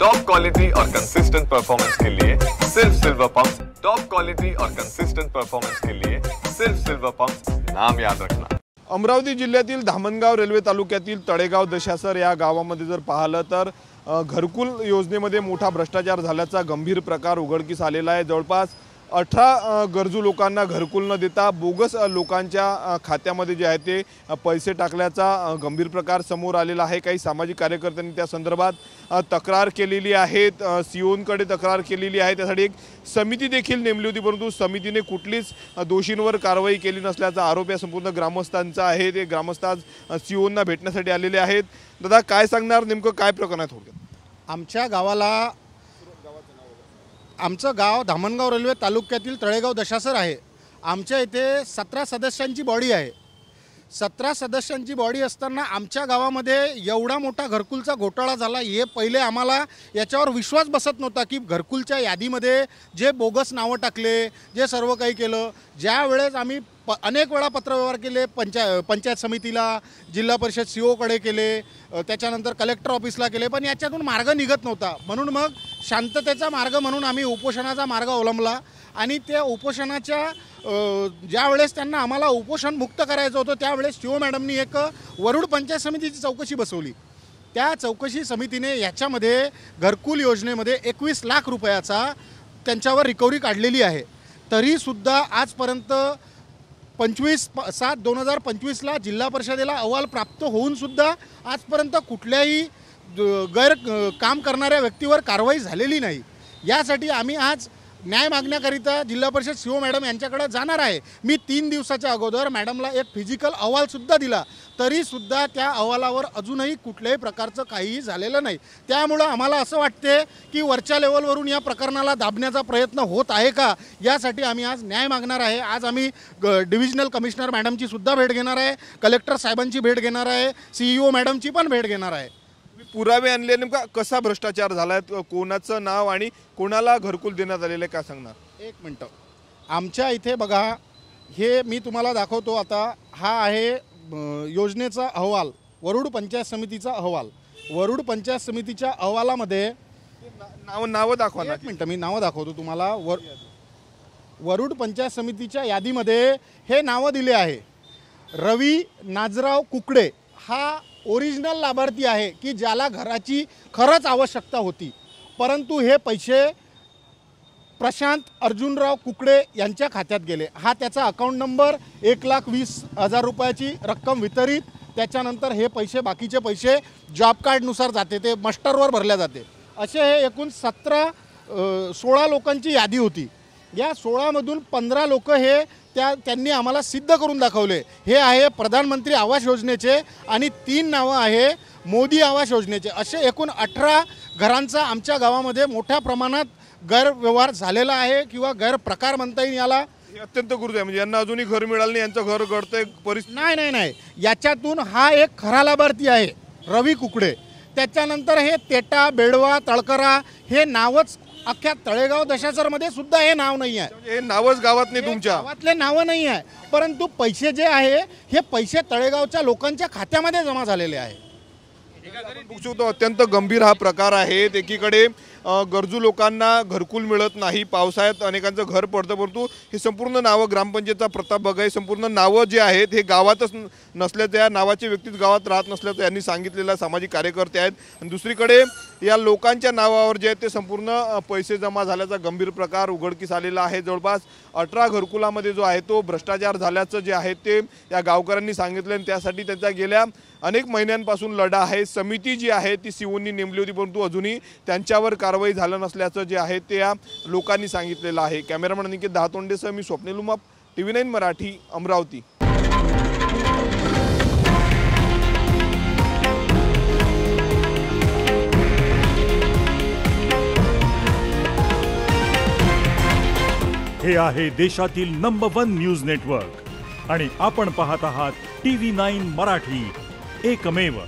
Top quality और consistent performance के लिए सिर्फ सिल्वर पंप्स। टॉप क्वालिटी और कंसिस्टेंट परफॉर्मेंस के लिए सिर्फ सिल्वर पंप्स, नाम याद रखना। अमरावती जिल्ह्यातील धामणगाव रेल्वे तालुक्यातील तळेगाव दशासर या गावामध्ये जर पाहिलं तर घरकुल योजनेमध्ये मोठा भ्रष्टाचार झाल्याचा गंभीर प्रकार उघडकीस आलेला आहे। जवळपास 18 गरजू लोकांना घरकुल न देता बोगस लोकांच्या खात्यामध्ये जे आहे ते पैसे टाकल्याचा गंभीर प्रकार समोर आलेला आहे। काही सामाजिक कार्यकर्त्यांनी त्या संदर्भात तक्रार केलेली आहे, सीओंकडे तक्रार केलेली आहे। त्यासाठी एक समिती देखील नेमली होती, परंतु समितीने कुठलीच दोषींवर कारवाई केली नसल्याचा आरोप या संपूर्ण ग्रामस्थांचा आहे। ते ग्रामस्थ आज सीओंना भेटण्यासाठी आलेले आहेत। दादा, काय सांगणार, नेमकं काय प्रकरण आहे थोडक्यात? आमच्या गावाला आमचं गाव धामणगाव रेल्वे तालुक्यातील तळेगाव दशासर आहे। आमच्या इथे 17 सदस्यांची बॉडी आहे। 17 सदस्यांची बॉडी असताना आमच्या गावामध्ये एवढा मोठा घरकुलचा घोटाळा झाला, हे पहिले आम्हाला याच्यावर विश्वास बसत नव्हता की घरकुलच्या यादीमध्ये जे बोगस नावं टाकले, जे सर्व काही केलं। ज्या वेळेस आम्ही अनेक वेळा पत्रव्यवहार केले, पंचायत समितीला, जिल्हा परिषद सीओकडे केले, त्याच्यानंतर कलेक्टर ऑफिसला केले, पण याच्यातून मार्ग निघत नव्हता। म्हणून मग शांततेचा मार्ग म्हणून आम्ही उपोषणाचा मार्ग अवलंबला आणि त्या उपोषणाच्या ज्या वेळेस त्यांना आम्हाला उपोषण मुक्त करायचं होतं त्यावेळेस सीओ मॅडमनी एक वरुड पंचायत समितीची चौकशी बसवली। त्या चौकशी समितीने याच्यामध्ये घरकुल योजनेमध्ये 21 लाख रुपयाचा त्यांच्यावर रिकव्हरी काढलेली आहे। तरीसुद्धा आजपर्यंत 25/7/2025ला जिल्हा परिषदेला अहवाल प्राप्त होऊनसुद्धा आजपर्यंत कुठल्याही गैर काम करणाऱ्या व्यक्तीवर कारवाई झालेली नाही। यासाठी आम्ही आज न्याय मागण्याकरिता जिल्हा परिषद सीओ मॅडम यांच्याकडे जाणार आहे। मी 3 दिवसाच्या अगोदर मॅडमला एक फिजिकल अहवालसुद्धा दिला, तरीसुद्धा त्या अहवालावर अजूनही कुठल्याही प्रकारचं काहीही झालेलं नाही। त्यामुळं आम्हाला असं वाटते की वरच्या लेवलवरून या प्रकरणाला दाबण्याचा प्रयत्न होत आहे का, यासाठी आम्ही आज न्याय मागणार आहे। आज आम्ही डिव्हिजनल कमिशनर मॅडमची सुद्धा भेट घेणार आहे, कलेक्टर साहेबांची भेट घेणार आहे, CEO मॅडमची पण भेट घेणार आहे। पुरावे आणले, नेमका कसा भ्रष्टाचार झालाय, कोणाचं नाव आणि कोणाला घरकुल देण्यात आलेलं आहे, काय सांगणार? एक मिनटं, आमच्या इथे बघा, हे मी तुम्हाला दाखवतो आता। हा आहे योजनेचा अहवाल, वरुड पंचायत समितीचा अहवाल। वरुड पंचायत समितीच्या अहवालामध्ये नाव दाखवा ना। एक मिनटं, मी नावं दाखवतो तुम्हाला। वरुड पंचायत समितीच्या यादीमध्ये हे नावं दिले आहे। रवी नाजराव कुकडे हा ओरिजिनल लाभार्थी आहे की ज्याला घराची खरंच आवश्यकता होती, परंतु हे पैसे प्रशांत अर्जुनराव कुकडे यांच्या खात्यात गेले। हा त्याचा अकाउंट नंबर, 1,20,000 रुपयाची रक्कम वितरित, त्याच्यानंतर हे पैसे, बाकीचे पैसे जॉब कार्डनुसार जाते, ते मस्टरवर भरल्या जाते। असे हे एकूण 16 लोकांची यादी होती। या 16मधून 15 लोक हे त्यांनी आम्हाला सिद्ध करून दाखवले। हे आहे प्रधानमंत्री आवास योजनेचे आणि 3 नावं आहे मोदी आवास योजनेचे। असे एकूण 18 घरांचा आमच्या गावामध्ये मोठ्या प्रमाणात गैरव्यवहार झालेला आहे किंवा गैरप्रकार म्हणता येईल याला। अत्यंत गुरुद आहे, म्हणजे यांना अजूनही घर मिळालं नाही, यांचं घर गळतंय परिस्थिती। नाही, याच्यातून हा एक खरा लाभार्थी आहे रवी कुकडे। त्याच्यानंतर हे तेटा, बेडवा, तळकरा हे नावच अख्ख्या तळेगाव दशासरमध्ये सुद्धा हे नाव नाही आहे। हे नावच गावात नाही, तुमच्या गावातले नावं नाही आहे, परंतु पैसे जे आहे हे पैसे तळेगावच्या लोकांच्या खात्यामध्ये जमा झालेले आहे। अत्यंत गंभीर हा प्रकार आहे। एकीकडे गरजू लोकांना घरकुल मिळत नाही, पावसाळ्यात अनेकांचं घर पडतं, परंतु हे संपूर्ण नावं ग्रामपंचायतचा प्रताप बघाय, संपूर्ण नावं जे आहेत हे गावातच नसल्याचं, या नावाचे व्यक्तीच गावात राहत नसल्याचं यांनी सांगितलेलं सामाजिक कार्यकर्ते आहेत। आणि दुसरीकडे या लोकांच्या नावावर जे आहेत ते संपूर्ण पैसे जमा झाल्याचा गंभीर प्रकार उघडकीस आलेला आहे। जवळपास 18 घरकुलामध्ये जो आहे तो भ्रष्टाचार झाल्याचं जे आहे ते या गावकऱ्यांनी सांगितलं आणि त्यासाठी त्यांचा गेल्या अनेक महिन्यांपासून लढा आहे। समिती जी आहे ती सीओंनी नेमली होती, परंतु अजूनही त्यांच्यावर कारवाई झालं नसल्याचं जे आहे ते या लोकांनी सांगितलेलं आहे। कॅमेरामॅन अनिकेत दहातोंडेसह मी स्वप्नील उमाप, TV9 मराठी, अमरावती। हे आहे देशातील नंबर 1 न्यूज नेटवर्क आणि आपण पाहत आहात TV9 मराठी, एकमेव।